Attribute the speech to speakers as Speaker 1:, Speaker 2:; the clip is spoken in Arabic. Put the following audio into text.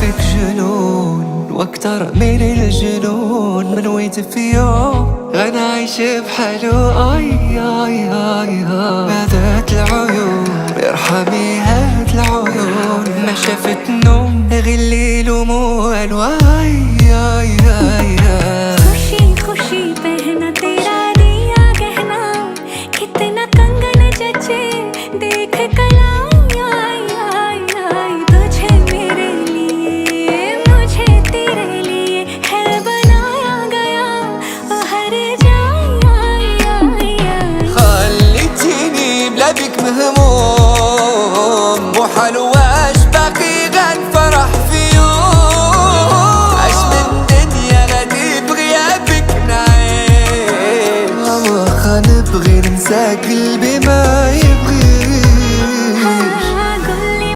Speaker 1: فيك جنون واكتر من الجنون، من ويت في يوم غنعيش بحالو. اي اي اي هادات العيون ارحمي هاد العيون، ما شافت نوم غير الليل وموال. اي اي اي
Speaker 2: खुशी खुशी पहना तेरा दिया गहना, कितना कंगन जचे देख कलाई। आई आई आई तुझे मेरे लिए मुझे तेरे लिए है बनाया गया हर जाई। आई आई
Speaker 1: خليتيني بلا بيك مهموم، وحال واش باقي